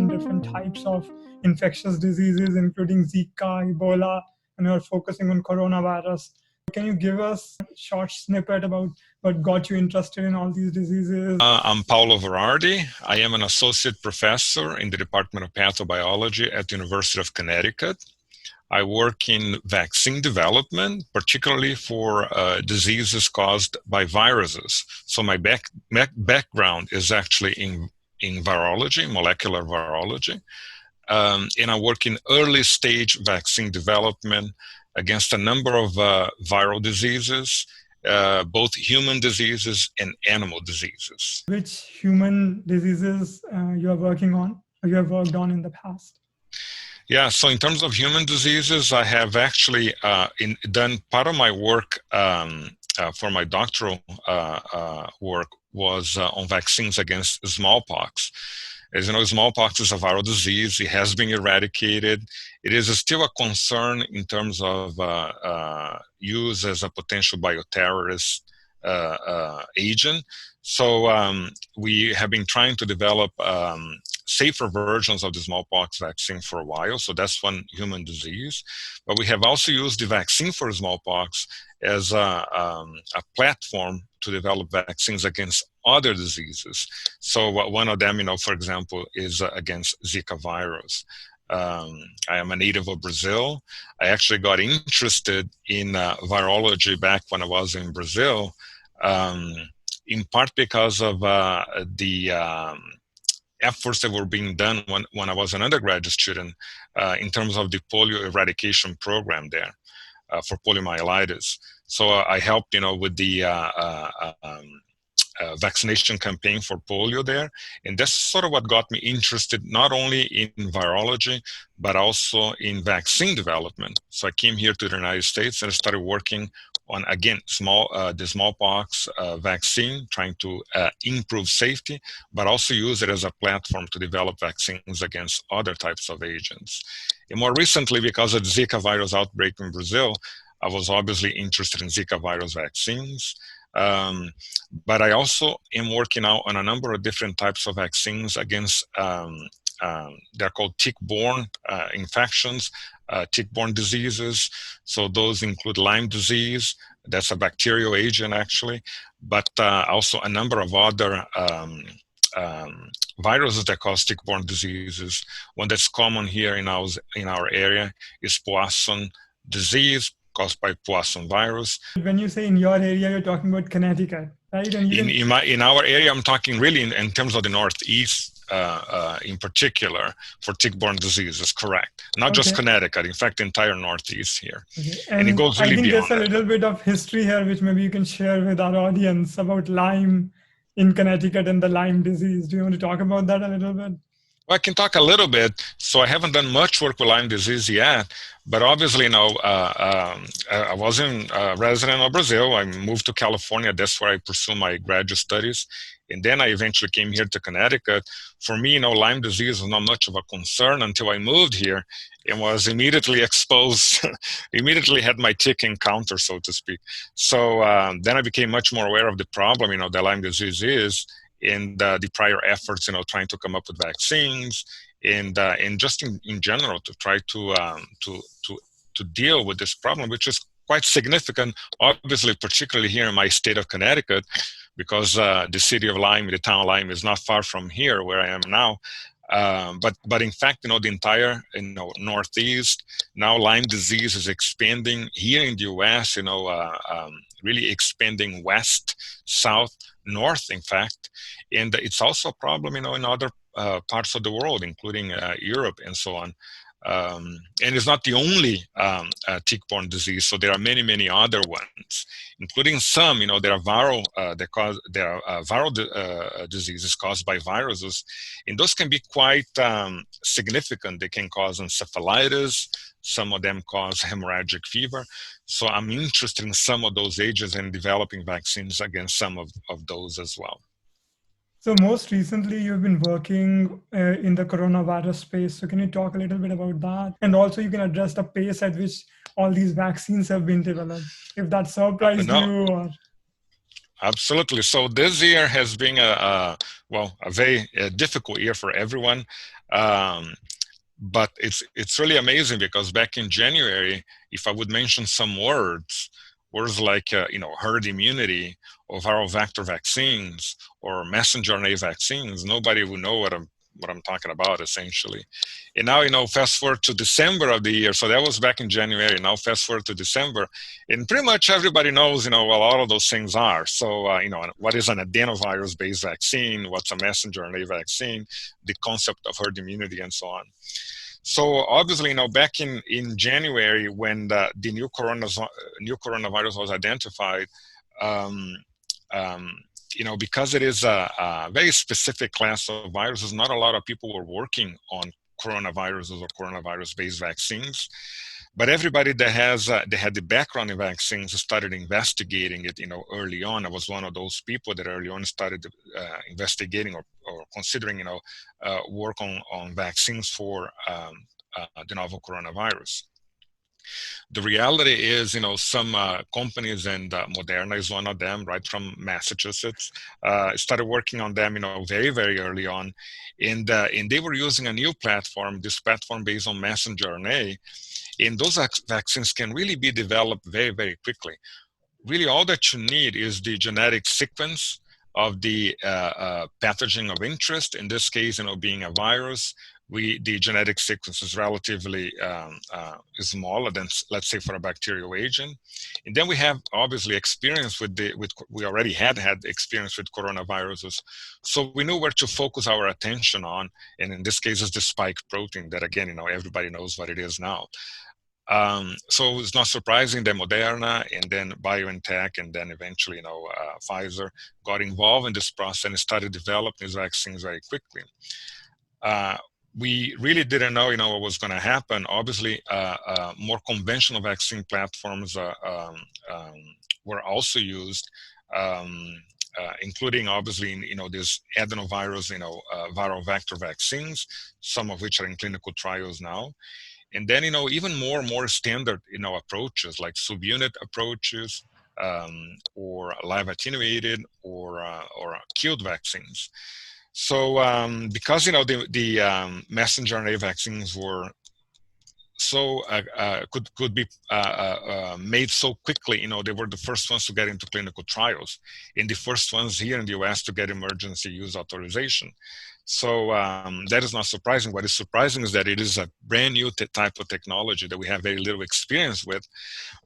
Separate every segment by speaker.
Speaker 1: on different types of infectious diseases, including Zika, Ebola, and you're focusing on coronavirus. Can you give us a short snippet about what got you interested in all these diseases?
Speaker 2: I'm Paulo Verardi. I am an associate professor in the Department of Pathobiology at the University of Connecticut. I work in vaccine development, particularly for diseases caused by viruses. So my background is actually in virology, molecular virology. And I work in early stage vaccine development against a number of viral diseases, both human diseases and animal diseases.
Speaker 1: Which human diseases you are working on, or you have worked on in the past?
Speaker 2: Yeah, so in terms of human diseases, I have actually done part of my work for my doctoral work was on vaccines against smallpox. As you know, smallpox is a viral disease. It has been eradicated. It is still a concern in terms of use as a potential bioterrorist agent. So we have been trying to develop safer versions of the smallpox vaccine for a while. So that's one human disease. But we have also used the vaccine for smallpox as a platform to develop vaccines against other diseases. So one of them, for example, is against Zika virus. I am a native of Brazil. I actually got interested in virology back when I was in Brazil, in part because of the efforts that were being done when I was an undergraduate student in terms of the polio eradication program there for poliomyelitis. So I helped, with the vaccination campaign for polio there. And that's sort of what got me interested, not only in virology, but also in vaccine development. So I came here to the United States and I started working on, again, the smallpox vaccine, trying to improve safety, but also use it as a platform to develop vaccines against other types of agents. And more recently, because of the Zika virus outbreak in Brazil, I was obviously interested in Zika virus vaccines. But I also am working out on a number of different types of vaccines against, they're called tick-borne infections, tick-borne diseases. So those include Lyme disease, that's a bacterial agent actually, but also a number of other viruses that cause tick-borne diseases. One that's common here in our area is Poisson disease, caused by Poisson virus.
Speaker 1: When you say in your area, you're talking about Connecticut, right? And
Speaker 2: in our area, I'm talking really in terms of the Northeast, in particular, for tick-borne diseases, correct. Not just Connecticut, in fact, the entire Northeast here.
Speaker 1: Okay.
Speaker 2: And it goes really beyond
Speaker 1: there's a little bit of history here, which maybe you can share with our audience about Lyme in Connecticut and the Lyme disease. Do you want to talk about that a little bit?
Speaker 2: Well, I can talk a little bit. So I haven't done much work with Lyme disease yet, but obviously, I was a resident of Brazil. I moved to California. That's where I pursued my graduate studies. And then I eventually came here to Connecticut. For me, Lyme disease was not much of a concern until I moved here and was immediately exposed, immediately had my tick encounter, so to speak. So then I became much more aware of the problem, that Lyme disease is, and the prior efforts, trying to come up with vaccines, and just in general to try to deal with this problem, which is quite significant, obviously, particularly here in my state of Connecticut, because the city of Lyme, the town of Lyme, is not far from here where I am now. But in fact, the entire Northeast, now Lyme disease is expanding here in the U.S. Really expanding west, south, north, in fact, and it's also a problem, in other parts of the world, including Europe and so on. And it's not the only tick-borne disease. So there are many, many other ones, including some, there are viral, diseases caused by viruses, and those can be quite significant. They can cause encephalitis. Some of them cause hemorrhagic fever. So I'm interested in some of those agents and developing vaccines against some of those as well.
Speaker 1: So most recently, you've been working in the coronavirus space. So can you talk a little bit about that? And also you can address the pace at which all these vaccines have been developed, if that surprised you. Or...
Speaker 2: Absolutely. So this year has been a very difficult year for everyone. Um, but it's really amazing because back in January, if I would mention some words like herd immunity or viral vector vaccines or messenger RNA vaccines, nobody would know what I'm talking about essentially. And now fast forward to December of the year. So that was back in January. Now fast forward to December, and pretty much everybody knows what all of those things are. So what is an adenovirus-based vaccine? What's a messenger RNA vaccine? The concept of herd immunity and so on. So obviously, back in January when the new coronavirus was identified, um, um, because it is a very specific class of viruses, not a lot of people were working on coronaviruses or coronavirus-based vaccines. But everybody that had the background in vaccines started investigating it, early on. I was one of those people that early on started investigating or considering, work on vaccines for the novel coronavirus. The reality is, some companies, and Moderna is one of them, right from Massachusetts, started working on them, very, very early on. And they were using a new platform, this platform based on messenger RNA. And those vaccines can really be developed very, very quickly. Really, all that you need is the genetic sequence of the pathogen of interest. In this case, being a virus, the genetic sequence is relatively smaller than, let's say, for a bacterial agent. And then we have obviously experience we already had experience with coronaviruses, so we knew where to focus our attention on. And in this case, is the spike protein that, again, everybody knows what it is now. So it's not surprising that Moderna and then BioNTech and then eventually, Pfizer got involved in this process and started developing these vaccines very quickly. We really didn't know, what was going to happen. Obviously, more conventional vaccine platforms were also used, including obviously, this adenovirus, viral vector vaccines, some of which are in clinical trials now. And then, even more standard, approaches like subunit approaches, or live attenuated or killed vaccines. So because, the messenger RNA vaccines were so could be made so quickly, they were the first ones to get into clinical trials, and the first ones here in the US to get emergency use authorization. So that is not surprising. What is surprising is that it is a brand new type of technology that we have very little experience with.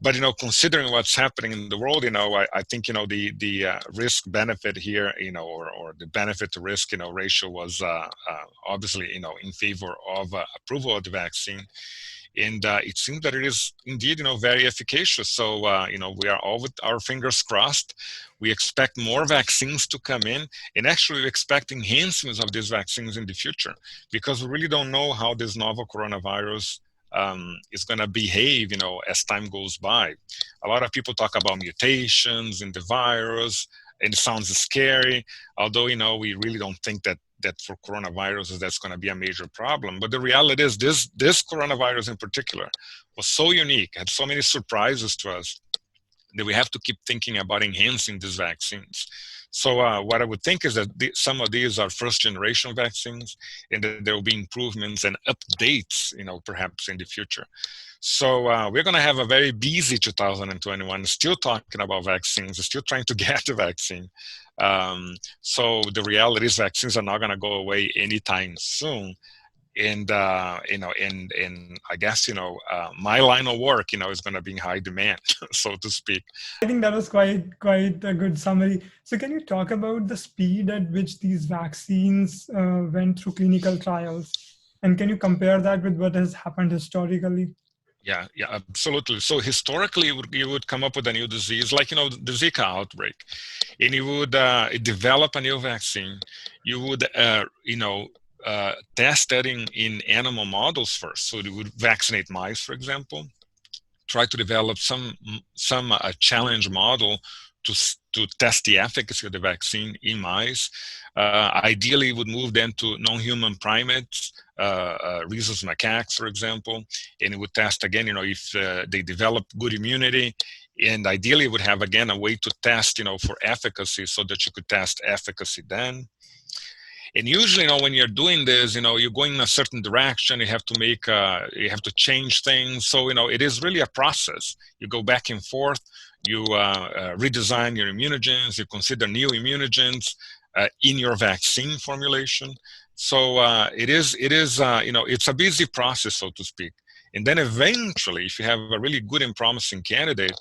Speaker 2: But considering what's happening in the world, I think the risk benefit here, or the benefit to risk, ratio was obviously in favor of approval of the vaccine. And it seems that it is indeed, very efficacious. So, we are all with our fingers crossed. We expect more vaccines to come in, and actually we expect enhancements of these vaccines in the future, because we really don't know how this novel coronavirus is going to behave, as time goes by. A lot of people talk about mutations in the virus, and it sounds scary, although, we really don't think that for coronaviruses that's going to be a major problem. But the reality is this coronavirus in particular was so unique, had so many surprises to us, that we have to keep thinking about enhancing these vaccines. So what I would think is that some of these are first generation vaccines, and that there will be improvements and updates, perhaps in the future. So we're going to have a very busy 2021, still talking about vaccines, still trying to get the vaccine. So the reality is vaccines are not going to go away anytime soon. And and I guess my line of work is going to be in high demand, so to speak.
Speaker 1: I think that was quite a good summary. So can you talk about the speed at which these vaccines went through clinical trials, and can you compare that with what has happened historically?
Speaker 2: Yeah, absolutely. So historically, you would come up with a new disease, like the Zika outbreak, and you would develop a new vaccine. You would test that in animal models first. So you would vaccinate mice, for example, try to develop some challenge model to test the efficacy of the vaccine in mice. Ideally, would move them to non-human primates, rhesus macaques, for example, and it would test again, if they develop good immunity, And ideally, it would have, again, a way to test, for efficacy so that you could test efficacy then. And usually, when you're doing this, you're going in a certain direction. You have to you have to change things. So, it is really a process. You go back and forth. You redesign your immunogens. You consider new immunogens in your vaccine formulation. So it's a busy process, so to speak. And then eventually, if you have a really good and promising candidate,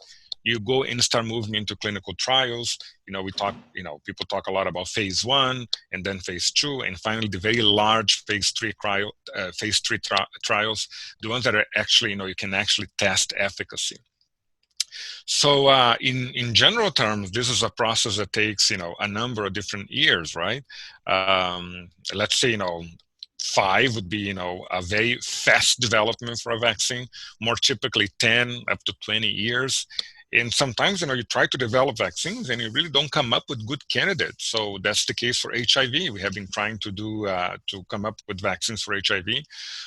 Speaker 2: you go and start moving into clinical trials. People talk a lot about phase 1 and then phase 2, and finally the very large phase 3 trials, the ones that are actually, you can actually test efficacy. So in general terms, this is a process that takes, a number of different years, right? Let's say, 5 would be, a very fast development for a vaccine, more typically 10 up to 20 years. And sometimes, you try to develop vaccines and you really don't come up with good candidates. So that's the case for HIV. We have been trying to come up with vaccines for HIV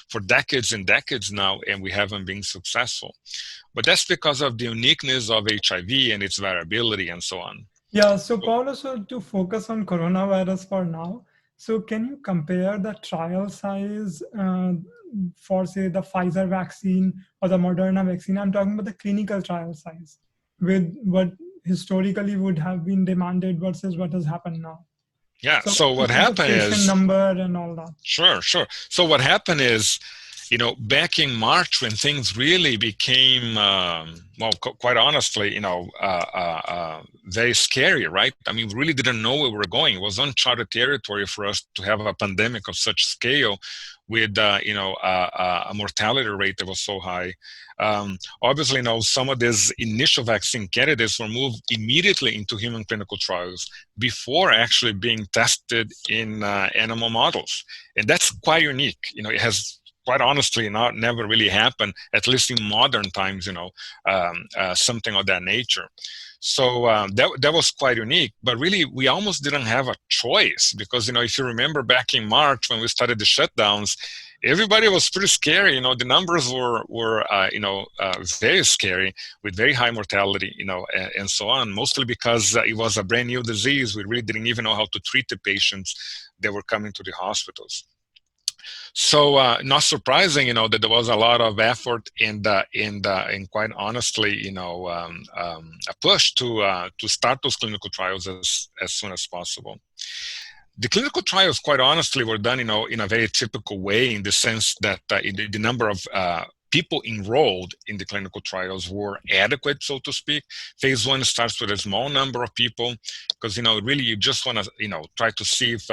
Speaker 2: for decades and decades now, and we haven't been successful. But that's because of the uniqueness of HIV and its variability and so on.
Speaker 1: Yeah, so Paulo, so to focus on coronavirus for now, so can you compare the trial size for, say, the Pfizer vaccine or the Moderna vaccine? I'm talking about the clinical trial size with what historically would have been demanded versus what has happened now.
Speaker 2: Yeah, so what
Speaker 1: the
Speaker 2: happened
Speaker 1: patient
Speaker 2: is...
Speaker 1: number and all that.
Speaker 2: Sure. So what happened is, back in March when things really became, quite honestly, very scary, right? I mean, we really didn't know where we were going. It was uncharted territory for us to have a pandemic of such scale with, a mortality rate that was so high. Obviously, some of these initial vaccine candidates were moved immediately into human clinical trials before actually being tested in animal models. And that's quite unique. It has, quite honestly, never really happened, at least in modern times, something of that nature. So that was quite unique, but really we almost didn't have a choice because, if you remember back in March when we started the shutdowns, everybody was pretty scary. The numbers were very scary with very high mortality, and so on, mostly because it was a brand new disease. We really didn't even know how to treat the patients that were coming to the hospitals. So not surprising, that there was a lot of effort and quite honestly, a push to start those clinical trials as soon as possible. The clinical trials, quite honestly, were done, in a very typical way, in the sense that the number of people enrolled in the clinical trials were adequate, so to speak. Phase 1 starts with a small number of people because, really you just want to, try to see if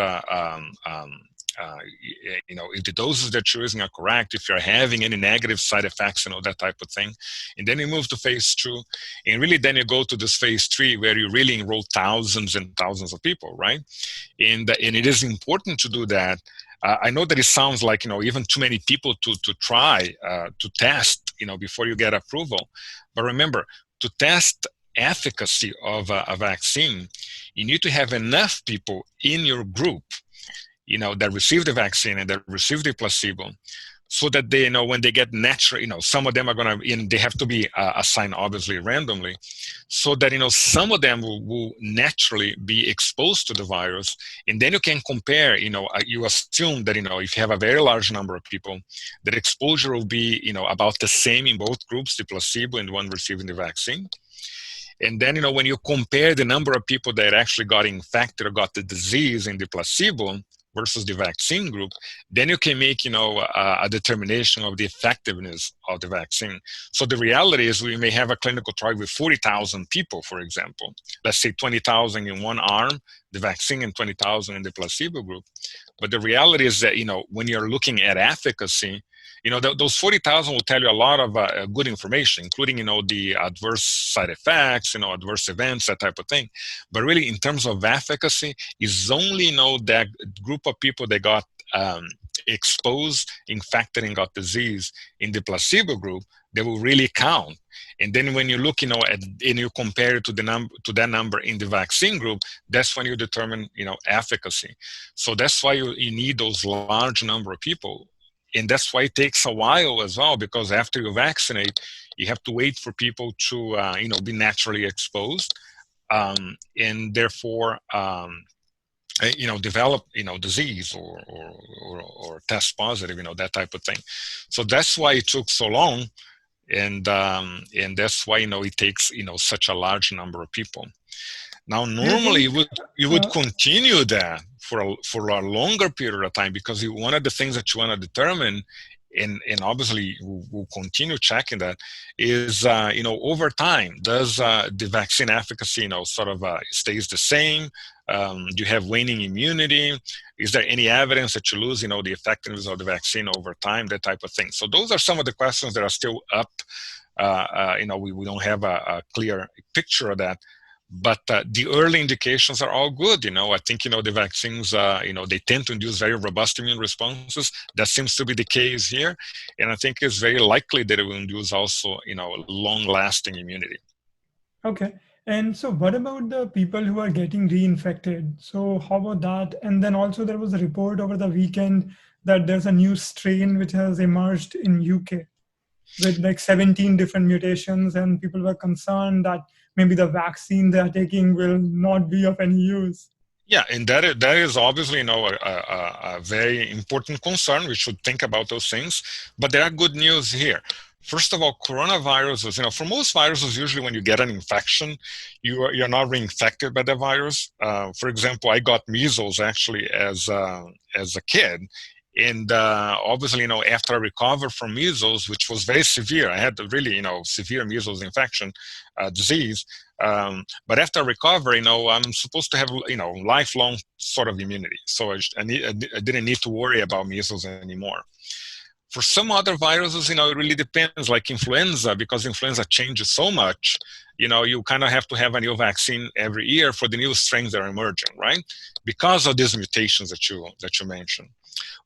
Speaker 2: if the doses that you're using are correct, if you're having any negative side effects, that type of thing. And then you move to phase 2, and really then you go to this phase 3 where you really enroll thousands and thousands of people, right? And it is important to do that. I know that it sounds like, even too many people to try to test, before you get approval. But remember, to test efficacy of a vaccine, you need to have enough people in your group that receive the vaccine and that receive the placebo, so that they, when they get natural, some of them are going to, they have to be assigned obviously randomly, so that, some of them will naturally be exposed to the virus. And then you can compare, you assume that, if you have a very large number of people, that exposure will be, about the same in both groups, the placebo and the one receiving the vaccine. And then, when you compare the number of people that actually got infected or got the disease in the placebo versus the vaccine group, then you can make, a determination of the effectiveness of the vaccine. So the reality is we may have a clinical trial with 40,000 people, for example. Let's say 20,000 in one arm, the vaccine, and 20,000 in the placebo group. But the reality is that, when you're looking at efficacy, those 40,000 will tell you a lot of good information, including, the adverse side effects, adverse events, that type of thing. But really, in terms of efficacy, is only, that group of people that got exposed, infected, and got disease in the placebo group that will really count. And then when you look, and you compare it to that number in the vaccine group, that's when you determine, efficacy. So that's why you need those large number of people. And that's why it takes a while as well, because after you vaccinate, You have to wait for people to, be naturally exposed, and therefore, develop, disease or test positive, that type of thing. So that's why it took so long, and that's why it takes such a large number of people. Now,
Speaker 1: Do you
Speaker 2: normally
Speaker 1: think
Speaker 2: you would continue that for a longer period of time, because one of the things that you want to determine, and obviously we'll continue checking that, is over time, does the vaccine efficacy sort of stays the same? Do you have waning immunity? Is there any evidence that you lose the effectiveness of the vaccine over time? That type of thing. So those are some of the questions that are still up. We don't have a clear picture of that. But the early indications are all good. I think, the vaccines, they tend to induce very robust immune responses. That seems to be the case here. And I think it's very likely that it will induce also, long-lasting immunity.
Speaker 1: Okay. And so what about the people who are getting reinfected? So how about that? And then also there was a report over the weekend that there's a new strain which has emerged in UK with like 17 different mutations, and people were concerned that maybe the vaccine they are taking will not be of any use.
Speaker 2: Yeah, and that is obviously a very important concern. We should think about those things. But there are good news here. First of all, coronaviruses, for most viruses, usually when you get an infection, you're not reinfected by the virus. For example, I got measles actually as a kid. And obviously, after I recovered from measles, which was very severe, I had really, severe measles infection disease. But after recovery, I'm supposed to have, lifelong sort of immunity. So I didn't need to worry about measles anymore. For some other viruses, it really depends, like influenza, because influenza changes so much, you kind of have to have a new vaccine every year for the new strains that are emerging, right? Because of these mutations that you mentioned.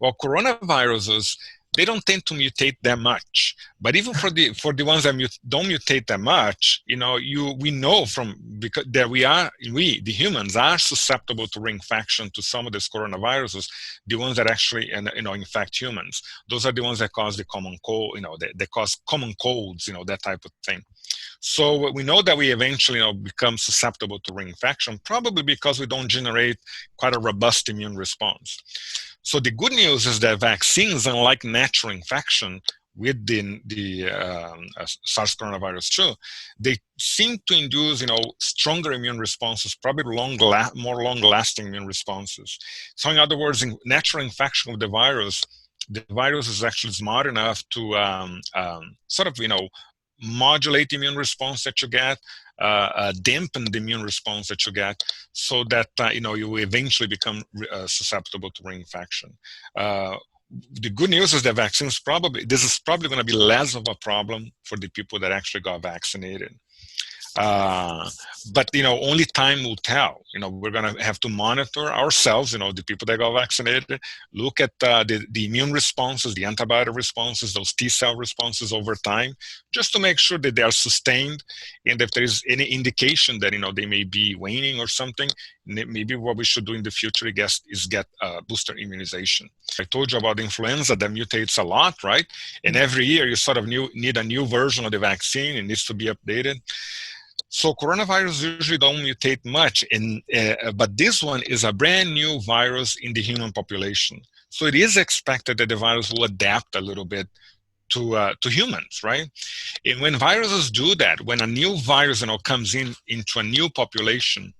Speaker 2: Well, coronaviruses, they don't tend to mutate that much. But even for the ones that don't mutate that much, we know because that we the humans are susceptible to reinfection to some of these coronaviruses, the ones that actually infect humans. Those are the ones that cause the common cold, that cause common colds, that type of thing. So we know that we eventually become susceptible to reinfection, probably because we don't generate quite a robust immune response. So the good news is that vaccines, unlike natural infection with the SARS coronavirus 2, they seem to induce stronger immune responses, probably more long-lasting immune responses. So in other words, in natural infection with the virus is actually smart enough to sort of modulate the immune response that you get, dampen the immune response that you get, so that you eventually become susceptible to reinfection. The good news is that this is probably going to be less of a problem for the people that actually got vaccinated. But only time will tell. We're going to have to monitor ourselves, the people that got vaccinated, look at the immune responses, the antibody responses, those T-cell responses over time, just to make sure that they are sustained. And if there is any indication that they may be waning or something, maybe what we should do in the future, I guess, is get booster immunization. I told you about influenza that mutates a lot, right? And every year you sort of need a new version of the vaccine. It needs to be updated. So coronavirus usually don't mutate much, but this one is a brand new virus in the human population. So it is expected that the virus will adapt a little bit to humans, right? And when viruses do that, when a new virus comes into a new population,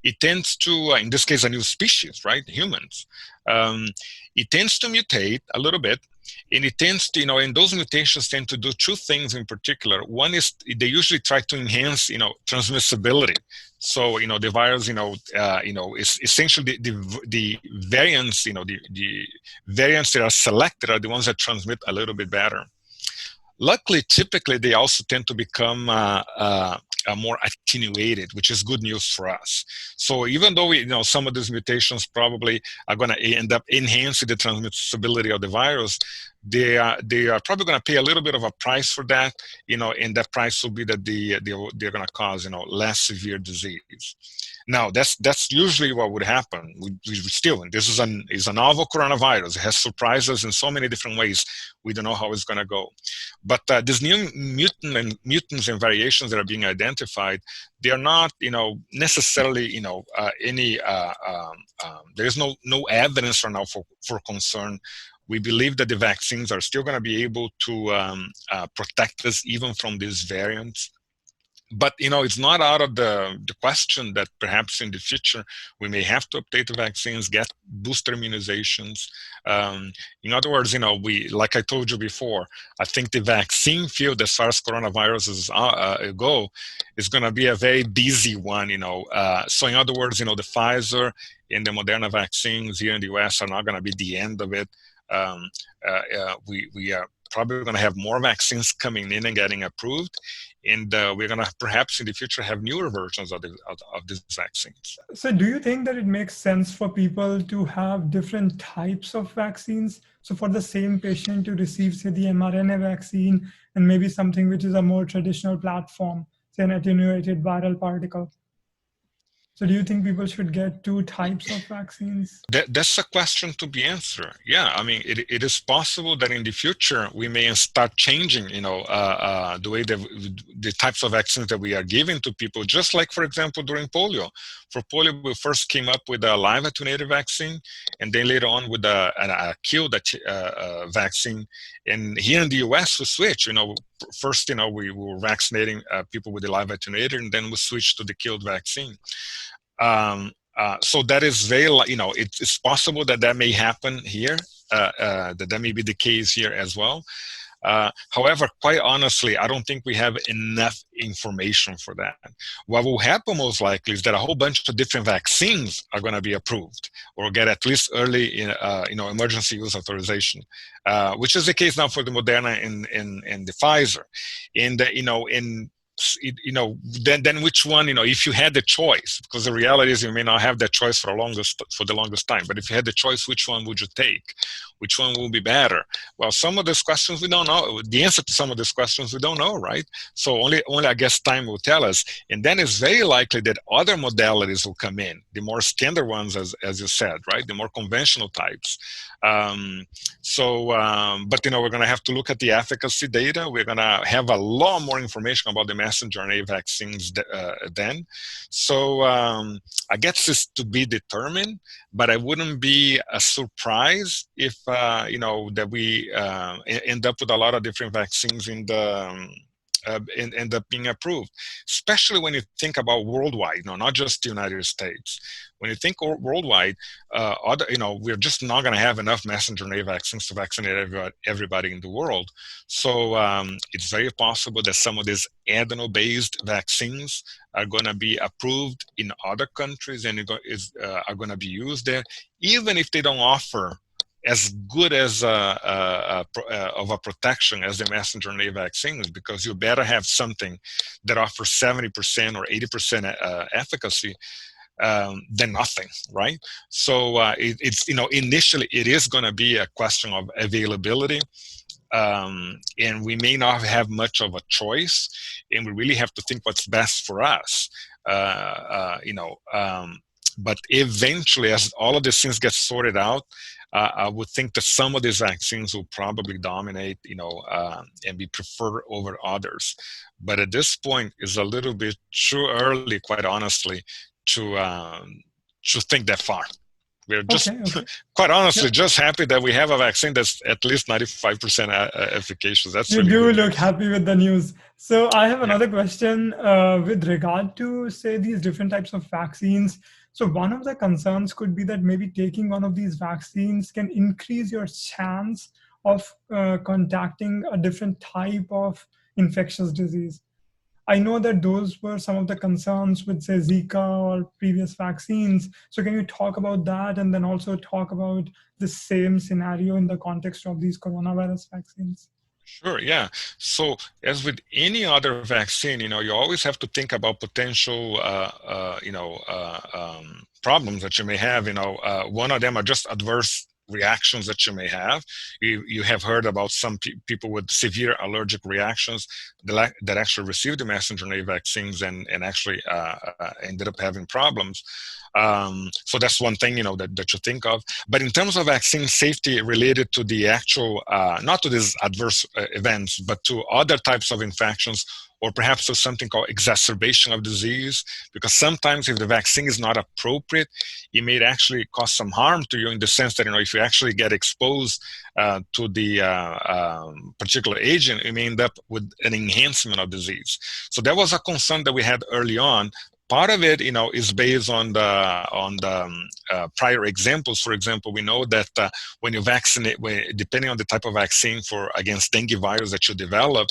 Speaker 2: it tends to, in this case, a new species, right? Humans. It tends to mutate a little bit. And it tends to, and those mutations tend to do two things in particular. One is they usually try to enhance, transmissibility. So, the virus, is essentially the variants, the variants that are selected are the ones that transmit a little bit better. Luckily, typically, they also tend to become more attenuated, which is good news for us. So even though some of these mutations probably are going to end up enhancing the transmissibility of the virus, they are probably going to pay a little bit of a price for that, and that price will be that they're going to cause less severe disease. Now, that's usually what would happen. We still, and this is a novel coronavirus. It has surprised us in so many different ways. We don't know how it's going to go. But these new mutants and variations that are being identified, they are not, necessarily, there is no evidence right now for concern. We believe that the vaccines are still going to be able to protect us even from these variants. But it's not out of the question that perhaps in the future we may have to update the vaccines, get booster immunizations. In other words, we, like I told you before, I think the vaccine field, as far as coronaviruses go, is going to be a very busy one. So in other words, the Pfizer and the Moderna vaccines here in the US are not going to be the end of it. We are probably going to have more vaccines coming in and getting approved, and we're going to perhaps in the future have newer versions of these vaccines.
Speaker 1: So do you think that it makes sense for people to have different types of vaccines? So for the same patient to receive, say, the mRNA vaccine and maybe something which is a more traditional platform, say an attenuated viral particle. So do you think people should get two types of vaccines?
Speaker 2: That's a question to be answered. Yeah, I mean, it is possible that in the future we may start changing, the way that the types of vaccines that we are giving to people. Just like, for example, during polio. For polio, we first came up with a live attenuated vaccine, and then later on with a killed vaccine. And here in the US, we switched. First, we were vaccinating people with the live attenuated, and then we switched to the killed vaccine. So that is very, it's possible that may happen here, that may be the case here as well. However, quite honestly, I don't think we have enough information for that. What will happen most likely is that a whole bunch of different vaccines are going to be approved or get at least early, emergency use authorization, which is the case now for the Moderna and the Pfizer. And, then which one, if you had the choice, because the reality is you may not have that choice for the longest time, but if you had the choice, which one would you take? Which one will be better? Well, some of these questions we don't know. The answer to some of these questions we don't know, right? So only I guess time will tell us. And then it's very likely that other modalities will come in, the more standard ones, as you said, right? The more conventional types. But we're going to have to look at the efficacy data. We're going to have a lot more information about the messenger RNA vaccines then. So I guess it's to be determined, but I wouldn't be surprised if that we end up with a lot of different vaccines in the end up being approved, especially when you think about worldwide, not just the United States. When you think worldwide, we're just not going to have enough messenger RNA vaccines to vaccinate everybody in the world. So it's very possible that some of these adeno-based vaccines are going to be approved in other countries and are going to be used there, even if they don't offer as good as of a protection as the messenger RNA vaccines, because you better have something that offers 70% or 80% efficacy than nothing, right? So it's initially it is going to be a question of availability, and we may not have much of a choice, and we really have to think what's best for us, but eventually, as all of these things get sorted out, I would think that some of these vaccines will probably dominate, and be preferred over others. But at this point, it's a little bit too early, quite honestly, to think that far. We're just, quite honestly, just happy that we have a vaccine that's at least 95% efficacious. That's
Speaker 1: you
Speaker 2: really
Speaker 1: do
Speaker 2: good
Speaker 1: look
Speaker 2: news.
Speaker 1: Happy with the news. So I have another question with regard to, say, these different types of vaccines. So one of the concerns could be that maybe taking one of these vaccines can increase your chance of contacting a different type of infectious disease. I know that those were some of the concerns with, say, Zika or previous vaccines. So can you talk about that and then also talk about the same scenario in the context of these coronavirus vaccines?
Speaker 2: Sure, yeah. So as with any other vaccine, you always have to think about potential, problems that you may have. One of them are just adverse reactions that you may have. You have heard about some people with severe allergic reactions that actually received the messenger RNA vaccines and actually ended up having problems. So that's one thing, that you think of. But in terms of vaccine safety related to the actual, not to these adverse events, but to other types of infections, or perhaps to something called exacerbation of disease, because sometimes if the vaccine is not appropriate, it may actually cause some harm to you in the sense that, if you actually get exposed to the particular agent, you may end up with an enhancement of disease. So that was a concern that we had early on. Part of it, is based on the prior examples. For example, we know that when you vaccinate, depending on the type of vaccine against dengue virus that you develop,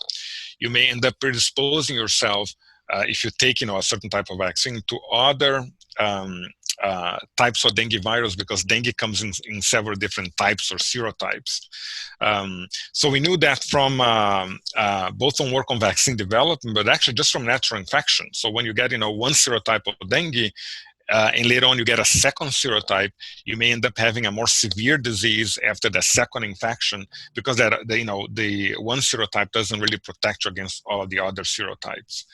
Speaker 2: you may end up predisposing yourself, if you take, a certain type of vaccine, to other types of dengue virus, because dengue comes in several different types or serotypes. So we knew that from both on work on vaccine development, but actually just from natural infection. So when you get, one serotype of dengue, and later on you get a second serotype, you may end up having a more severe disease after the second infection, because the one serotype doesn't really protect you against all the other serotypes.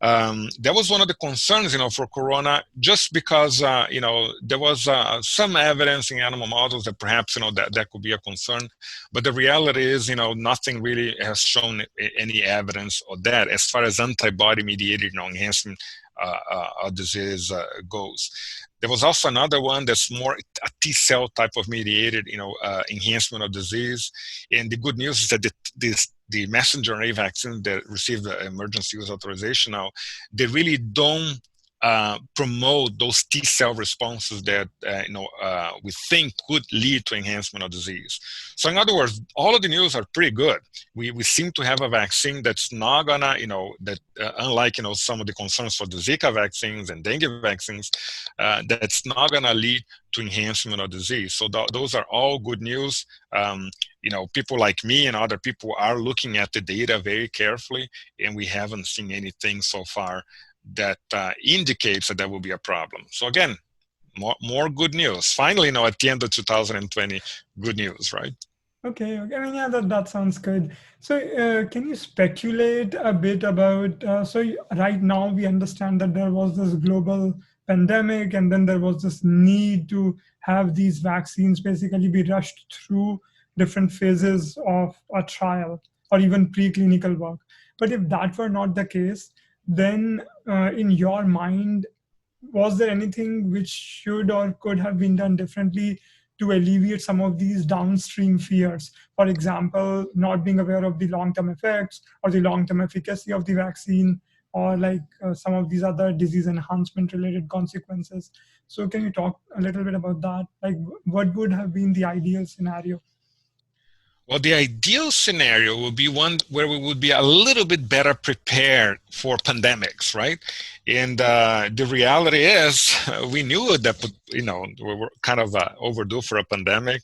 Speaker 2: That was one of the concerns, for corona, just because, there was some evidence in animal models that perhaps, that could be a concern. But the reality is, nothing really has shown any evidence of that as far as antibody-mediated, enhancement of disease goes. There was also another one that's more a T-cell type of mediated, enhancement of disease. And the good news is that the messenger RNA vaccine that received the emergency use authorization now, they really don't promote those T-cell responses that we think could lead to enhancement of disease. So in other words, all of the news are pretty good. We seem to have a vaccine that's not gonna, unlike some of the concerns for the Zika vaccines and dengue vaccines, that's not gonna lead to enhancement of disease. So those are all good news. People like me and other people are looking at the data very carefully, and we haven't seen anything so far that indicates that there will be a problem. So again, more good news. Finally, at the end of 2020, good news, right?
Speaker 1: Okay. I mean, yeah, that sounds good. So, can you speculate a bit about? Right now we understand that there was this global pandemic, and then there was this need to have these vaccines basically be rushed through different phases of a trial or even preclinical work. But if that were not the case, then in your mind, was there anything which should or could have been done differently to alleviate some of these downstream fears? For example, not being aware of the long-term effects or the long-term efficacy of the vaccine, or like some of these other disease enhancement related consequences. So can you talk a little bit about that? Like, what would have been the ideal scenario?
Speaker 2: Well, the ideal scenario would be one where we would be a little bit better prepared for pandemics, right? And the reality is, we knew that we were kind of overdue for a pandemic.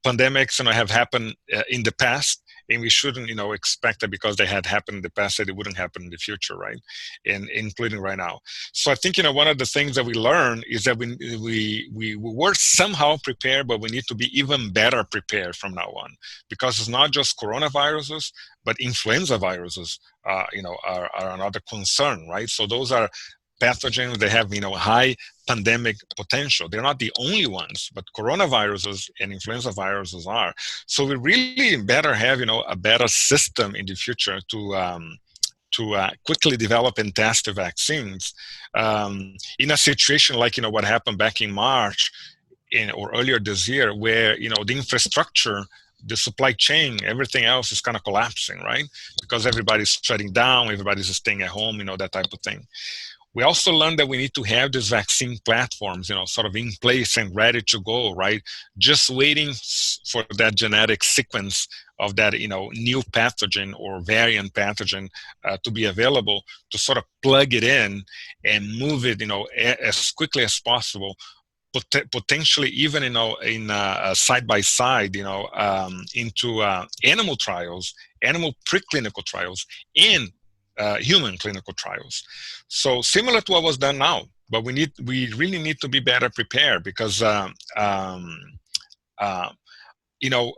Speaker 2: Pandemics, have happened in the past, and we shouldn't, expect that because they had happened in the past that it wouldn't happen in the future, right? And including right now. So I think, one of the things that we learned is that we were somehow prepared, but we need to be even better prepared from now on, because it's not just coronaviruses, but influenza viruses, are another concern, right? So those are pathogens that have, high pandemic potential. They're not the only ones, but coronaviruses and influenza viruses are. So we really better have, a better system in the future to quickly develop and test the vaccines. In a situation like, what happened back in March or earlier this year, where, the infrastructure, the supply chain, everything else is kind of collapsing, right? Because everybody's shutting down, everybody's staying at home, that type of thing. We also learned that we need to have these vaccine platforms, sort of in place and ready to go, right? Just waiting for that genetic sequence of that, new pathogen or variant pathogen to be available to sort of plug it in and move it, as quickly as possible. Potentially even, in side by side, into animal trials, animal preclinical trials, and human clinical trials. So similar to what was done now, but we really need to be better prepared, because uh, you know,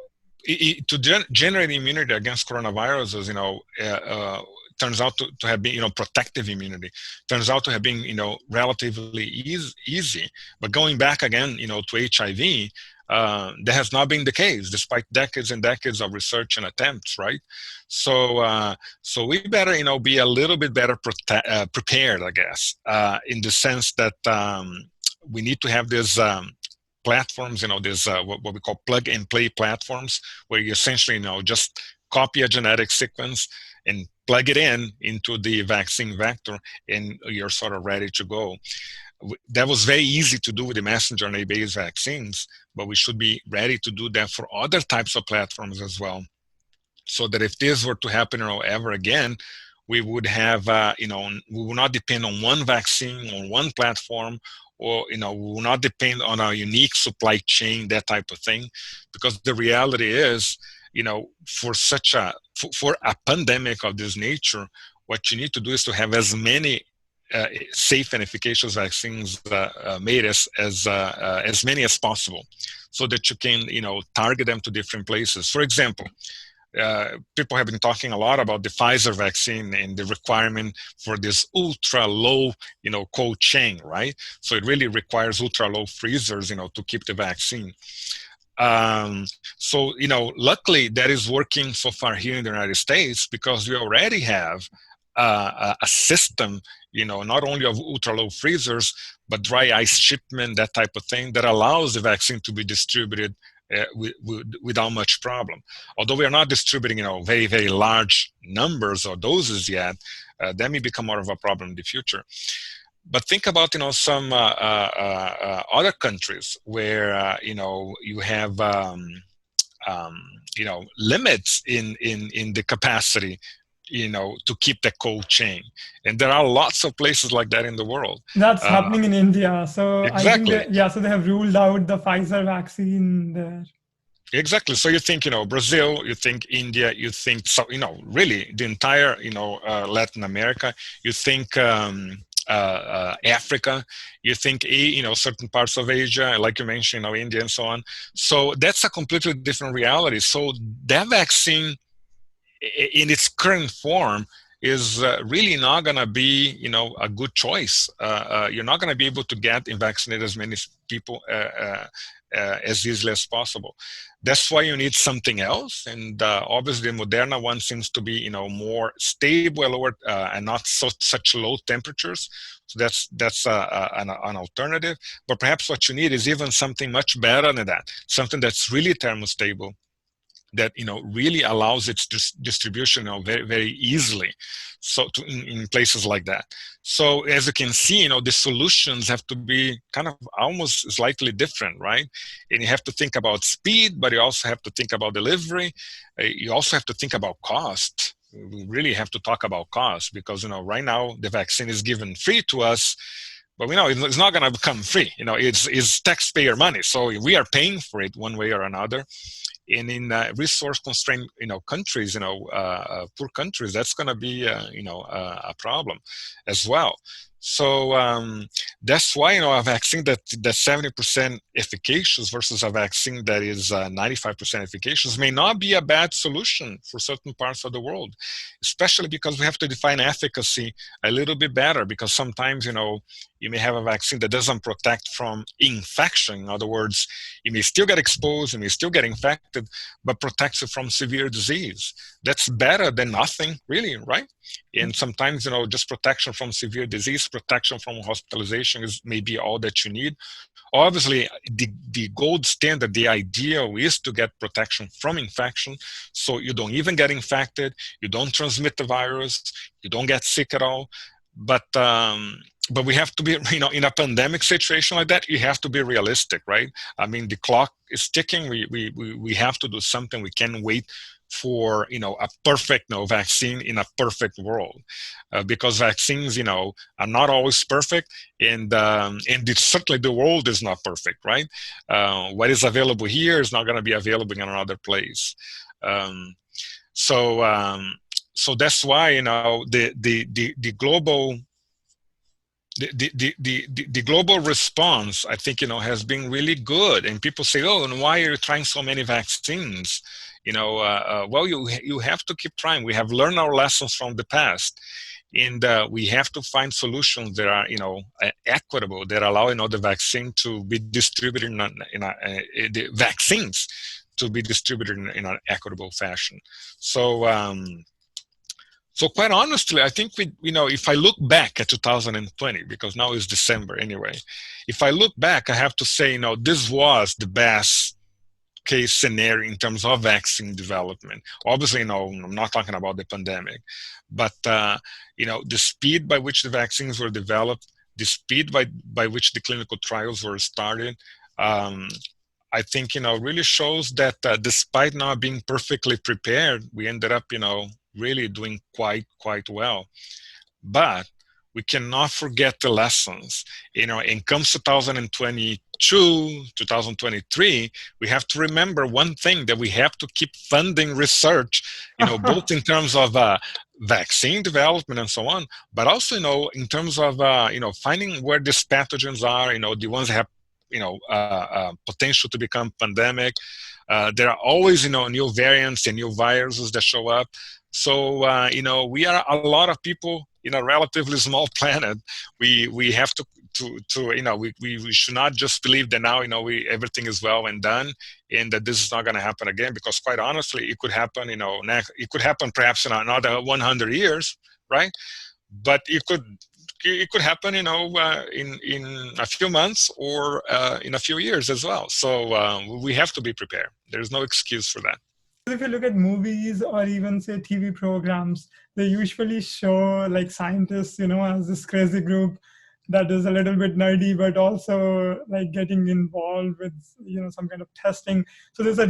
Speaker 2: to generate immunity against coronaviruses, turns out to have been, protective immunity, turns out to have been, relatively easy. But going back again, to HIV, that has not been the case, despite decades and decades of research and attempts, right? So we better, be a little bit better prepared, I guess, in the sense that we need to have this platforms, there's what we call plug and play platforms, where you essentially, just copy a genetic sequence and plug it into the vaccine vector, and you're sort of ready to go. That was very easy to do with the messenger RNA-based vaccines, but we should be ready to do that for other types of platforms as well, so that if this were to happen, ever again, we would have, we will not depend on one vaccine or one platform, or, we will not depend on a unique supply chain, that type of thing. Because the reality is, for for a pandemic of this nature, what you need to do is to have as many safe and efficacious vaccines made as many as possible, so that you can, target them to different places. For example, people have been talking a lot about the Pfizer vaccine and the requirement for this ultra low, cold chain, right? So it really requires ultra low freezers, to keep the vaccine. So, luckily that is working so far here in the United States, because we already have a system, not only of ultra low freezers, but dry ice shipment, that type of thing, that allows the vaccine to be distributed without much problem. Although we are not distributing, very, very large numbers or doses yet, that may become more of a problem in the future. But think about, some other countries where, you have, limits in the capacity, to keep the cold chain. And there are lots of places like that in the world.
Speaker 1: That's happening in India. So I think
Speaker 2: Exactly.
Speaker 1: that, yeah, so they have ruled out the Pfizer vaccine there.
Speaker 2: Exactly. So you think, Brazil, you think India, you think, so, really the entire, Latin America, you think Africa, you think, certain parts of Asia, like you mentioned, India and so on. So that's a completely different reality. So that vaccine in its current form is really not going to be, a good choice. You're not going to be able to get and vaccinate as many people as easily as possible. That's why you need something else. And obviously, the Moderna one seems to be, more stable, lower, and not such low temperatures. So that's an alternative. But perhaps what you need is even something much better than that, something that's really thermostable, that really allows its distribution very, very easily, so in places like that. So as you can see, the solutions have to be kind of almost slightly different, right? And you have to think about speed, but you also have to think about delivery. You also have to think about cost. We really have to talk about cost, because right now the vaccine is given free to us, but we know it's not going to become free. It's taxpayer money, so we are paying for it one way or another. And in resource-constrained, countries, poor countries, that's going to be, a problem as well. So that's why, a vaccine that's 70% efficacious versus a vaccine that is 95% efficacious may not be a bad solution for certain parts of the world, especially because we have to define efficacy a little bit better. Because sometimes, you may have a vaccine that doesn't protect from infection. In other words, you may still get exposed, you may still get infected, but protects you from severe disease. That's better than nothing, really, right? And sometimes, just protection from severe disease, protection from hospitalization is maybe all that you need. Obviously, the gold standard, the ideal is to get protection from infection, so you don't even get infected, you don't transmit the virus, you don't get sick at all. But we have to be, in a pandemic situation like that, you have to be realistic, right? I mean, the clock is ticking. We have to do something. We can't wait for, a perfect vaccine in a perfect world, because vaccines, are not always perfect, and certainly the world is not perfect, right? What is available here is not going to be available in another place. So that's why, the the global response, I think, has been really good. And people say, oh, and why are you trying so many vaccines? Well, you have to keep trying. We have learned our lessons from the past, and we have to find solutions that are, equitable, that allow, the vaccine to be distributed the vaccines to be distributed in an equitable fashion. So quite honestly, I think if I look back at 2020, because now is December anyway, if I look back, I have to say, this was the best case scenario in terms of vaccine development. Obviously, I'm not talking about the pandemic, but the speed by which the vaccines were developed, the speed by which the clinical trials were started, I think, really shows that despite not being perfectly prepared, we ended up, really doing quite well. But we cannot forget the lessons. In comes 2022, 2023, we have to remember one thing, that we have to keep funding research, both in terms of vaccine development and so on, but also, in terms of, finding where these pathogens are, the ones that have potential to become pandemic. There are always, new variants and new viruses that show up. So, we are a lot of people in a relatively small planet. We have to we should not just believe that now, everything is well and done, and that this is not going to happen again, because quite honestly, it could happen, it could happen perhaps in another 100 years, right? But it could happen, in a few months, or in a few years as well. So we have to be prepared. There's no excuse for that.
Speaker 1: If you look at movies or even say TV programs, they usually show like scientists, as this crazy group that is a little bit nerdy, but also like getting involved with, some kind of testing. So there's a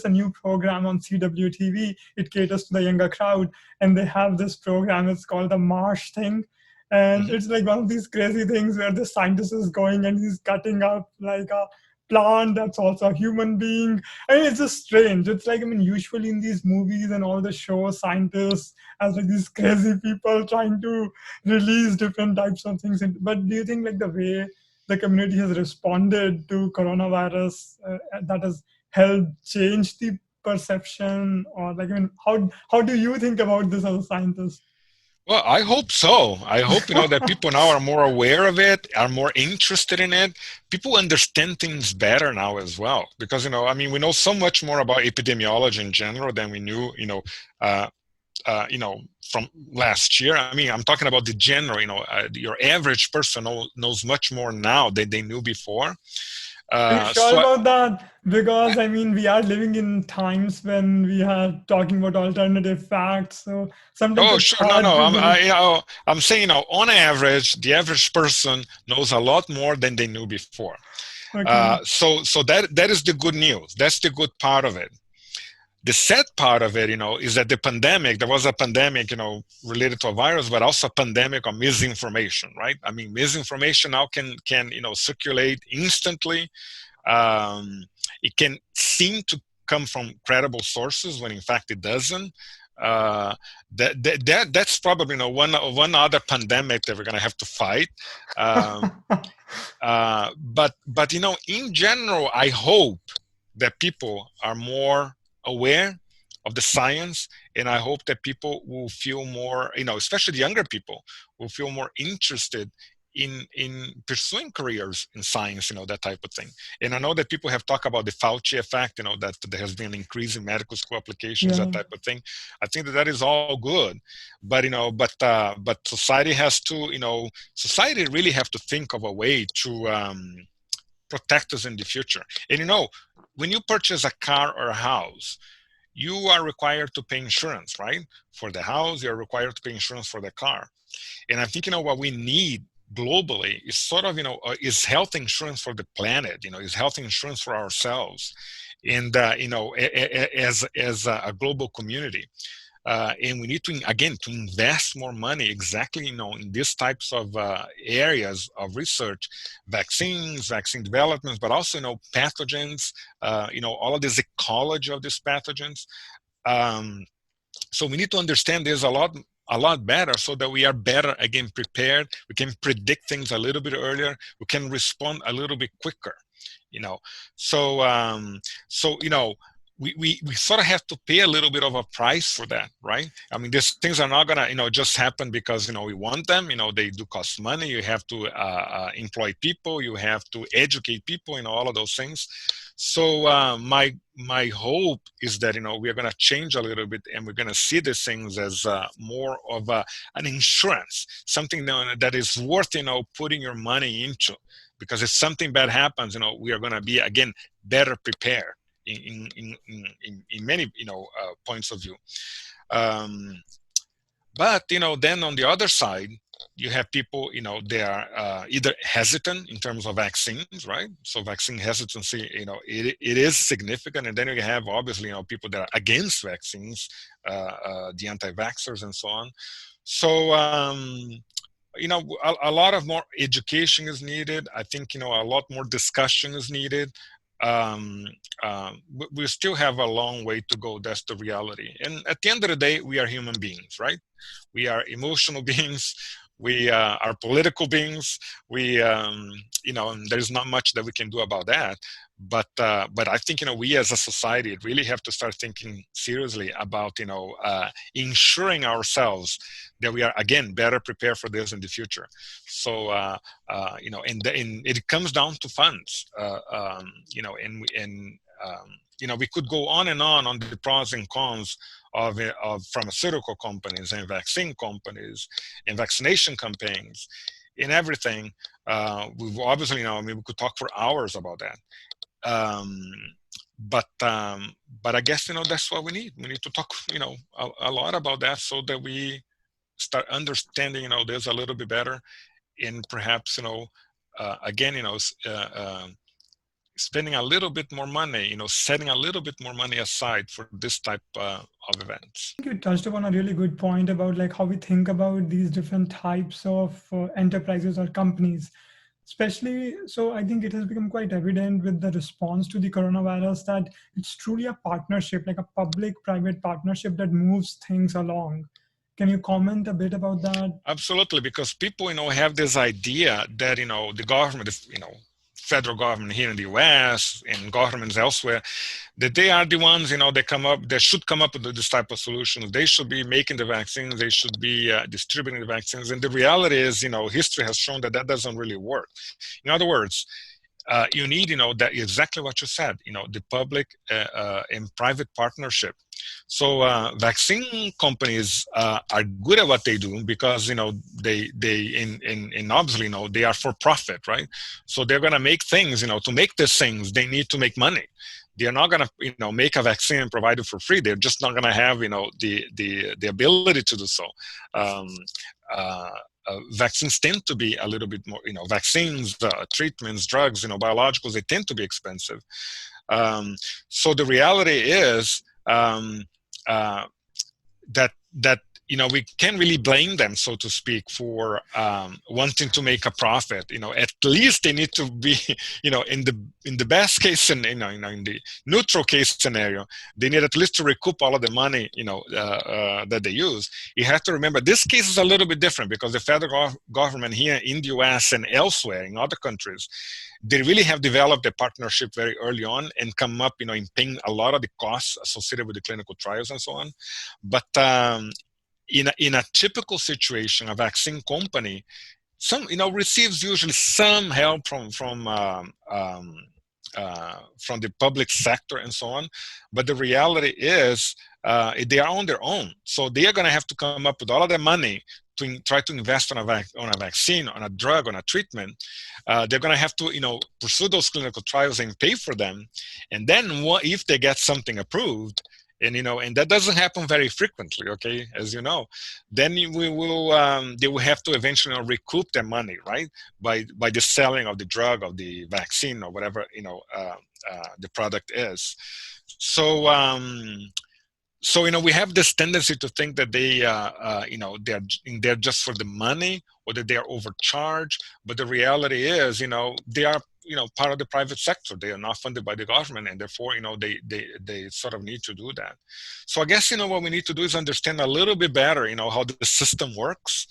Speaker 1: new program on CWTV. It caters to the younger crowd, and they have this program. It's called the Marsh thing. And it's like one of these crazy things where the scientist is going and he's cutting up like a plant that's also a human being. I mean, it's just strange. It's like, usually in these movies and all the shows, scientists as like these crazy people trying to release different types of things. But do you think like the way the community has responded to coronavirus, that has helped change the perception? Or like, how do you think about this as a scientist?
Speaker 2: Well, I hope so. I hope, that people now are more aware of it, are more interested in it. People understand things better now as well, because, we know so much more about epidemiology in general than we knew, from last year. I'm talking about the general, your average person knows much more now than they knew before.
Speaker 1: Are you sure about that? Because we are living in times when we are talking about alternative facts. So sometimes
Speaker 2: Oh,
Speaker 1: it's
Speaker 2: sure. No,
Speaker 1: hard
Speaker 2: no.
Speaker 1: to believe.
Speaker 2: I'm saying, on average, the average person knows a lot more than they knew before.
Speaker 1: Okay.
Speaker 2: So that is the good news. That's the good part of it. The sad part of it, is that there was a pandemic, related to a virus, but also a pandemic of misinformation, right? Misinformation now can circulate instantly. It can seem to come from credible sources when in fact it doesn't. That's probably, one other pandemic that we're going to have to fight. But in general, I hope that people are more aware of the science, and I hope that people will feel more, especially the younger people, will feel more interested in pursuing careers in science, that type of thing. And I know that people have talked about the Fauci effect, that there has been an increase in medical school applications, that
Speaker 1: Yeah.
Speaker 2: type of thing. I think that is all good, but but society has to, society really have to think of a way to protect us in the future. And when you purchase a car or a house, you are required to pay insurance, right? For the house, you're required to pay insurance for the car. And I think, what we need globally is sort of, is health insurance for the planet, is health insurance for ourselves. And, as a global community. And we need to, again, to invest more money exactly, in these types of areas of research, vaccines, vaccine developments, but also, pathogens, all of this ecology of these pathogens. So we need to understand there's a lot a lot better, so that we are better, again, prepared. We can predict things a little bit earlier. We can respond a little bit quicker, you know. So we sort of have to pay a little bit of a price for that, right? I mean, these things are not gonna, just happen because, we want them. They do cost money. You have to employ people. You have to educate people. All of those things. So my hope is that we are going to change a little bit, and we're going to see these things as more of an insurance, something that is worth putting your money into, because if something bad happens, we are going to be, again, better prepared in many points of view. But then on the other side, you have people, they are either hesitant in terms of vaccines, right? So vaccine hesitancy, it is significant. And then you have, obviously, people that are against vaccines, the anti-vaxxers and so on. So, a lot of more education is needed. I think, a lot more discussion is needed. We still have a long way to go. That's the reality. And at the end of the day, we are human beings, right? We are emotional beings. We are political beings. We, and there's not much that we can do about that. But I think, we as a society really have to start thinking seriously about, ensuring ourselves that we are, again, better prepared for this in the future. So, and it comes down to funds, we could go on the pros and cons of pharmaceutical companies and vaccine companies and vaccination campaigns and everything. We've obviously, we could talk for hours about that. But I guess, that's what we need. We need to talk, a lot about that, so that we start understanding, this a little bit better, and perhaps, again, spending a little bit more money, setting a little bit more money aside for this type of events.
Speaker 1: I think you touched upon a really good point about like how we think about these different types of enterprises or companies. Especially, so I think it has become quite evident with the response to the coronavirus that it's truly a partnership, like a public-private partnership that moves things along. Can you comment a bit about that?
Speaker 2: Absolutely, because people, have this idea that, the government, federal government here in the US and governments elsewhere, that they are the ones, they should come up with this type of solutions. They should be making the vaccines. They should be distributing the vaccines. And the reality is, history has shown that doesn't really work. In other words, you need, that exactly what you said, the public and private partnership. So vaccine companies are good at what they do because they and obviously they are for profit, right? So they're going to make things. To make these things, they need to make money. They're not going to make a vaccine and provide it for free. They're just not going to have the ability to do so. Vaccines tend to be a little bit more, vaccines, treatments, drugs, biologicals, they tend to be expensive. So the reality is that we can't really blame them, so to speak, for wanting to make a profit. At least they need to be, in the best case, and in the neutral case scenario, they need at least to recoup all of the money, that they use. You have to remember this case is a little bit different because the federal government here in the US and elsewhere in other countries, they really have developed a partnership very early on and come up, in paying a lot of the costs associated with the clinical trials and so on. But in a typical situation, a vaccine company, receives usually some help from the public sector and so on. But the reality is they are on their own. So they are going to have to come up with all of their money to try to invest on a vaccine, on a drug, on a treatment. They're going to have to, pursue those clinical trials and pay for them. And then if they get something approved, and and that doesn't happen very frequently, okay, as you know, then they will have to eventually recoup their money, right, by the selling of the drug, of the vaccine, or whatever the product is. So So we have this tendency to think that they're just for the money, or that they are overcharged. But the reality is, they are part of the private sector. They are not funded by the government, and therefore they sort of need to do that. So I guess what we need to do is understand a little bit better how the system works,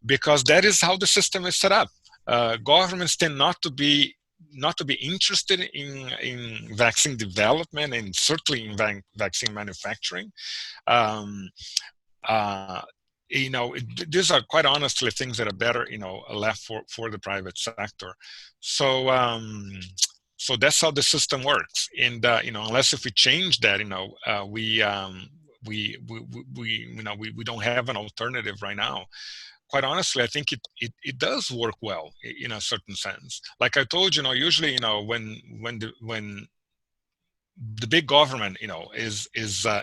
Speaker 2: because that is how the system is set up. Governments tend not to be interested in vaccine development, and certainly in vaccine manufacturing. Um, uh, these are quite honestly things that are better, left for the private sector. So, so that's how the system works. And unless if we change that, we don't have an alternative right now. Quite honestly, I think it does work well in a certain sense. Like I told you, usually, when the big government, is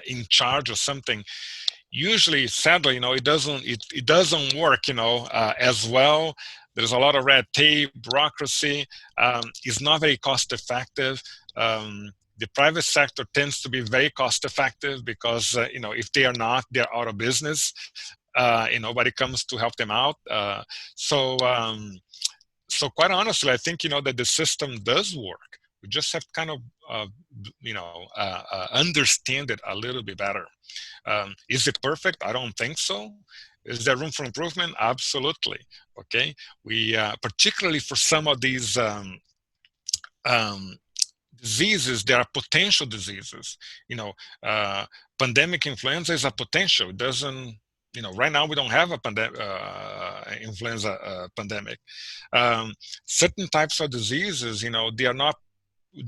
Speaker 2: in charge of something, usually, sadly, it doesn't work, as well. There's a lot of red tape, bureaucracy. It's not very cost effective. The private sector tends to be very cost effective because, if they are not, they're out of business. And nobody comes to help them out. So, so quite honestly, I think that the system does work. We just have to kind of understand it a little bit better. Is it perfect? I don't think so. Is there room for improvement? Absolutely. Okay. We particularly for some of these um, diseases, there are potential diseases. Pandemic influenza is a potential. It doesn't. Right now we don't have a influenza pandemic. Certain types of diseases, they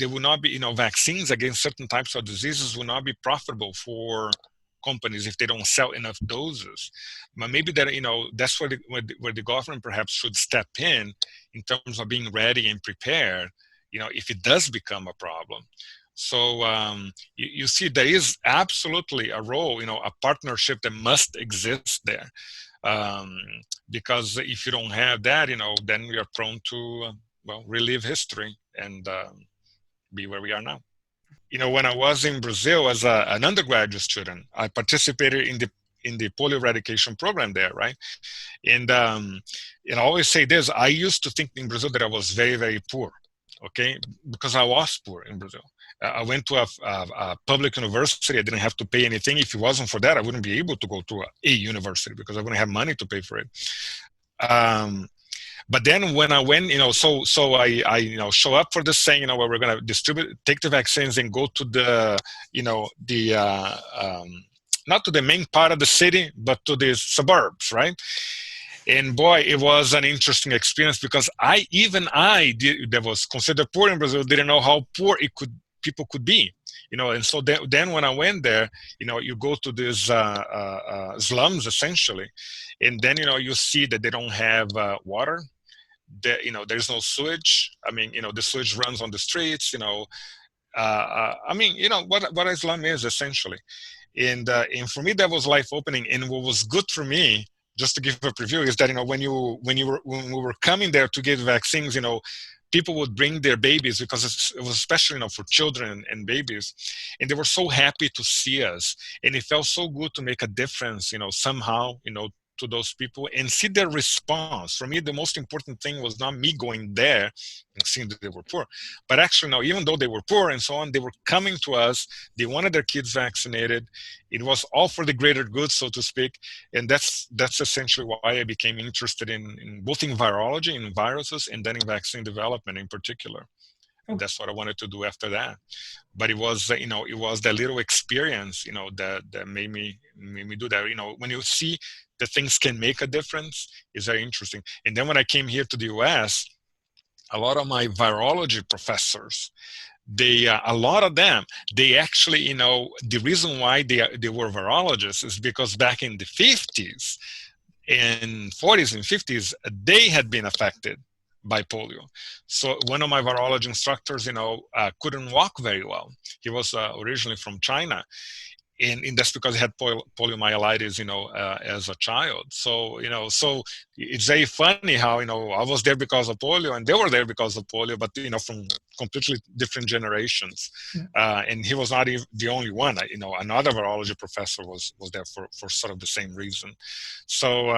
Speaker 2: will not be, vaccines against certain types of diseases will not be profitable for companies if they don't sell enough doses. But maybe that, that's where the government perhaps should step in terms of being ready and prepared, if it does become a problem. So you see, there is absolutely a role, a partnership that must exist there. Because if you don't have that, then we are prone to, relive history and be where we are now. When I was in Brazil as an undergraduate student, I participated in the polio eradication program there, right? And I always say this: I used to think in Brazil that I was very, very poor, okay, because I was poor in Brazil. I went to a public university. I didn't have to pay anything. If it wasn't for that, I wouldn't be able to go to a university because I wouldn't have money to pay for it. But then when I went, so I show up for this thing, where we're going to take the vaccines and go to the, not to the main part of the city, but to the suburbs, right? And boy, it was an interesting experience because that was considered poor in Brazil, didn't know how poor people could be. And so then when I went there, you go to these slums essentially, and then you see that they don't have water. There's no sewage. I mean, the sewage runs on the streets. I mean, what a slum is essentially, and for me that was life opening. And what was good for me, just to give a preview, is that when we were coming there to get vaccines, people would bring their babies because it was especially for children and babies, and they were so happy to see us, and it felt so good to make a difference, somehow, to those people and see their response. For me, the most important thing was not me going there and seeing that they were poor, but actually, no, even though they were poor and so on, they were coming to us. They wanted their kids vaccinated. It was all for the greater good, so to speak. And that's essentially why I became interested in both in virology, in viruses, and then in vaccine development in particular. And that's what I wanted to do after that. But it was, it was that little experience, that made me do that. When you see that things can make a difference, it's very interesting. And then when I came here to the US, a lot of my virology professors, a lot of them, they actually, the reason why they were virologists is because back in the 50s and 40s and 50s, they had been affected by polio. So one of my virology instructors, couldn't walk very well. He was originally from China. and that's because he had poliomyelitis, as a child. So, so it's very funny how, I was there because of polio and they were there because of polio, but, from completely different generations.
Speaker 1: Yeah.
Speaker 2: And he was not even the only one. Another virology professor was there for sort of the same reason. So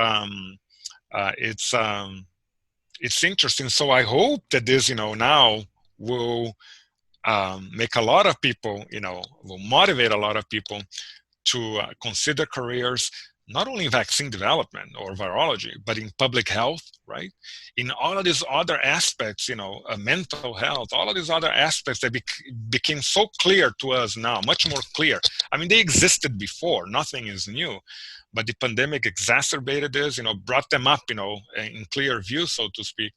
Speaker 2: it's interesting. So I hope that this, now will make a lot of people, will motivate a lot of people to consider careers not only in vaccine development or virology, but in public health, right? In all of these other aspects, mental health, all of these other aspects that became so clear to us now, much more clear. I mean, they existed before, nothing is new, but the pandemic exacerbated this, brought them up, in clear view, so to speak.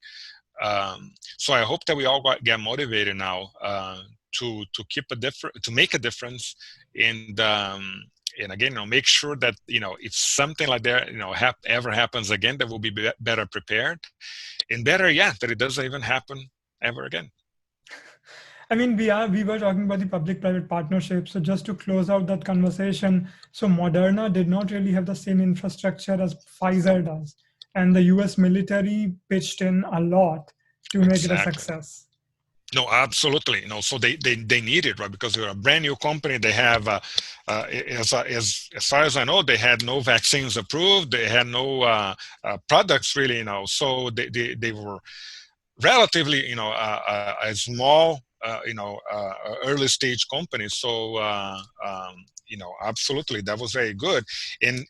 Speaker 2: So I hope that we all get motivated now to keep to make a difference, and again, make sure that if something like that ever happens again, that we'll be better prepared, and better yet, that it doesn't even happen ever again.
Speaker 1: I mean, we were talking about the public-private partnership. So just to close out that conversation, so Moderna did not really have the same infrastructure as Pfizer does, and the U.S. military pitched in a lot to make it a success.
Speaker 2: No, absolutely. So they need it, right? Because they're a brand new company. They have, as far as I know, they had no vaccines approved. They had no products really, So they were relatively, a small, early stage company. So, absolutely, that was very good. In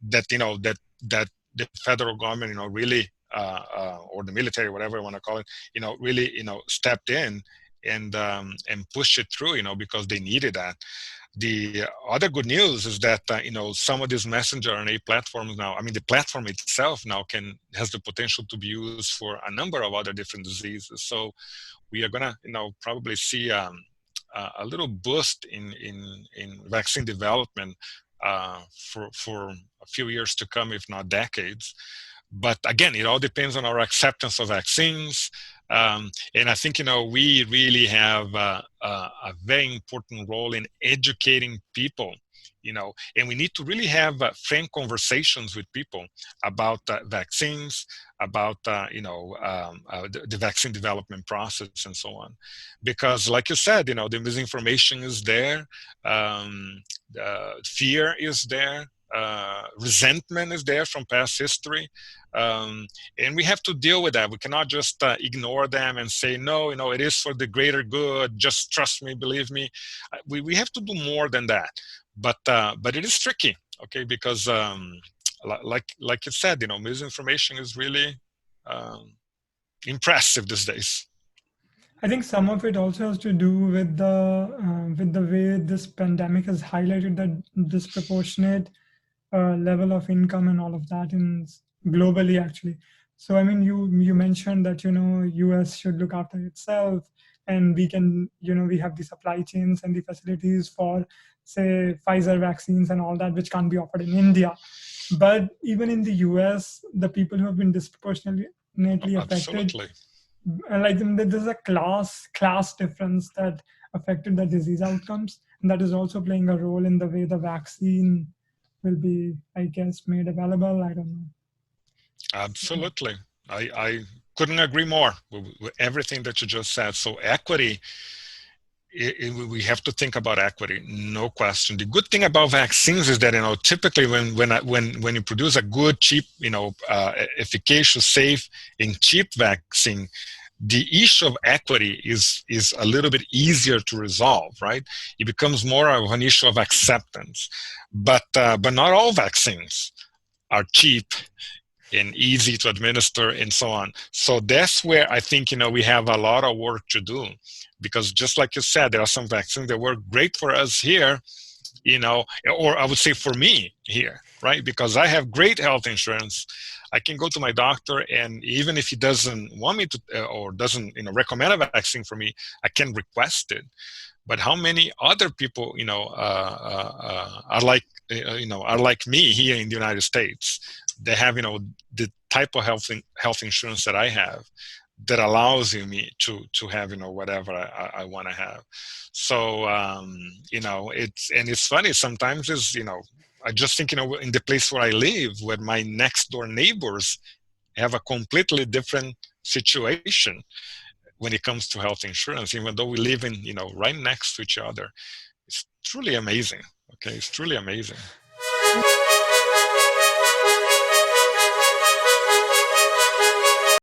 Speaker 2: that, that the federal government, really, or the military, whatever you want to call it, really, stepped in and pushed it through, because they needed that. The other good news is that some of these messenger RNA platforms now, I mean, the platform itself now has the potential to be used for a number of other different diseases. So we are gonna probably see a little boost in vaccine development for a few years to come, if not decades. But again, it all depends on our acceptance of vaccines. And I think, we really have a very important role in educating people, and we need to really have frank conversations with people about vaccines, about, the vaccine development process and so on. Because like you said, the misinformation is there, fear is there, resentment is there from past history, and we have to deal with that. We cannot just ignore them and say, no, it is for the greater good, just trust me, believe me. We have to do more than that, but it is tricky, okay, because like you said, misinformation is really impressive these days.
Speaker 1: I think some of it also has to do with the way this pandemic has highlighted the disproportionate level of income and all of that in globally, actually. So I mean, you mentioned that US should look after itself, and we can we have the supply chains and the facilities for, say, Pfizer vaccines and all that, which can't be offered in India. But even in the US, the people who have been disproportionately affected,
Speaker 2: Absolutely.
Speaker 1: like there's a class difference that affected the disease outcomes, and that is also playing a role in the way the vaccine will be, I guess, made available. I don't know.
Speaker 2: Absolutely. I couldn't agree more with everything that you just said. So equity, we have to think about equity, no question. The good thing about vaccines is that typically when you produce a good, cheap, efficacious, safe, and cheap vaccine, the issue of equity is a little bit easier to resolve, right? It becomes more of an issue of acceptance. But not all vaccines are cheap and easy to administer and so on. So that's where I think, we have a lot of work to do, because just like you said, there are some vaccines that work great for us here, or I would say for me here, right? Because I have great health insurance. I can go to my doctor, and even if he doesn't want me to, or doesn't, recommend a vaccine for me, I can request it. But how many other people, are like me here in the United States? They have, the type of health insurance that I have. that allows me to have, whatever I want to have. So it's funny sometimes. Is I just think, in the place where I live, where my next door neighbors have a completely different situation when it comes to health insurance, even though we live in, right next to each other. It's truly amazing. Okay, it's truly amazing.